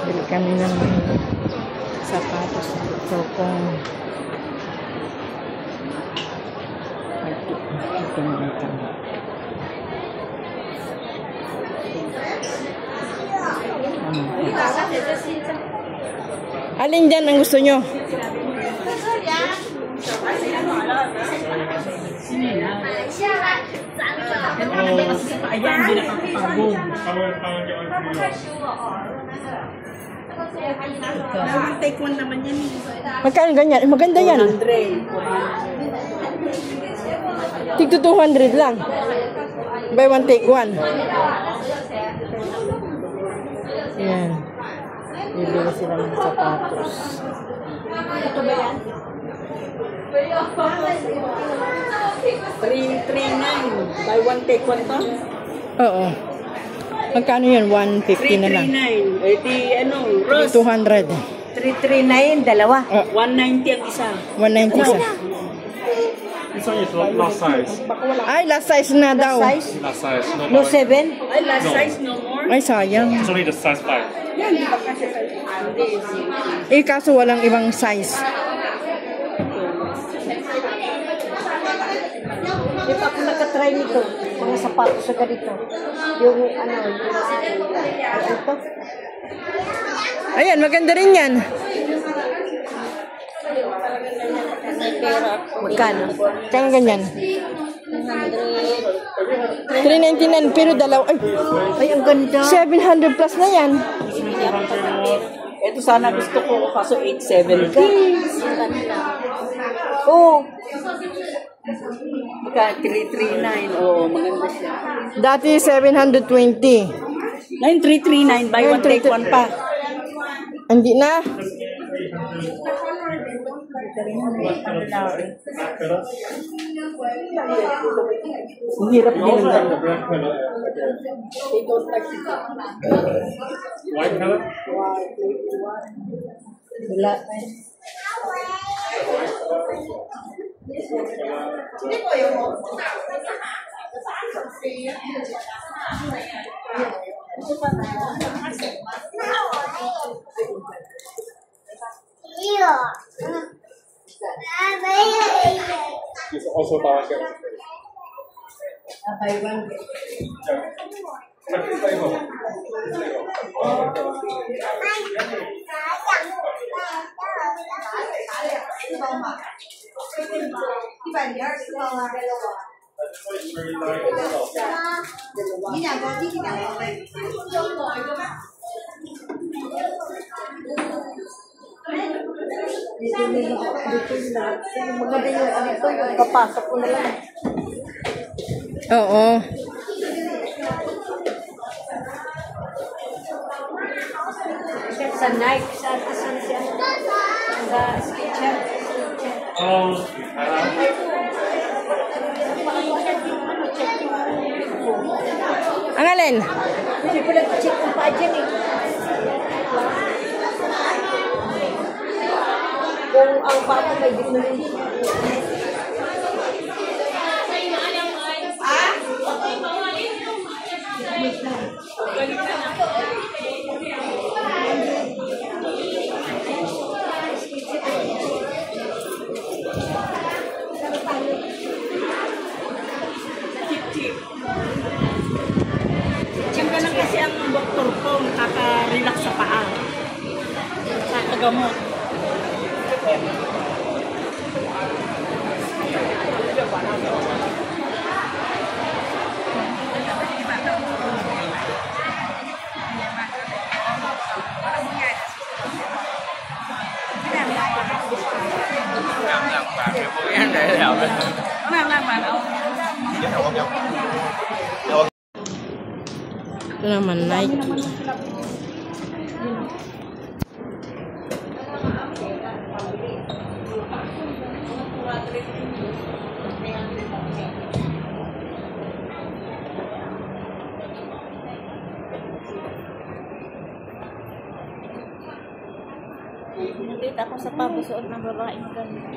Bili kami ng sapatos dito kung ito na kami. Alin dyan ang gusto nyo? Take one naman yan. Magkano ganyan? Maganda yan. 100. Tigto 200 lang. Buy one, take one. Yan. Bibili sila ng sapatos. Ito ba yan? 339. Buy one, take one to? Oo. Magkano yun? 150 na lang. 339. Eh di ano, Rose? 200. 339, dalawa. 190 ang isa. 190 isa. This one is last size. Ay, last size na daw. Size? Last size. No more. 7? Ay, last size, no more? Ay, sayang. It's only the size 5. Yan, di ba kasi size? Eh, kaso walang ibang size. Di ba ako nakatry nito? Mga sapatos sa ganito. Yung ano, ito. Ayan, maganda rin yan. Magkano? Kano ganyan? 399 pero dalaw. Ay, ang ganda. 700 plus na yan. Ito sana gusto ko, kaso 870. Oo. Magka 339. Oo, maganda siya. Dati 720. Ngayon 339, buy one, take one pa. Hindi na. Ang hirap din ang ganda. White color? Wala. It's also dark. Maganda yung ano ito, yung kapasok ko na lang. Oo. Sa Nike, saan siya? Sa Skechers. Ang alin? Hindi ko nag-check kung pa dyan eh. Kung ang bata may difference. Check ka lang kasi ang doktor ko, nakaka-relax sa paa. Sa kagamot. Ito naman, Nike. Nakita ko sa pabusuot ng babaeng ganito.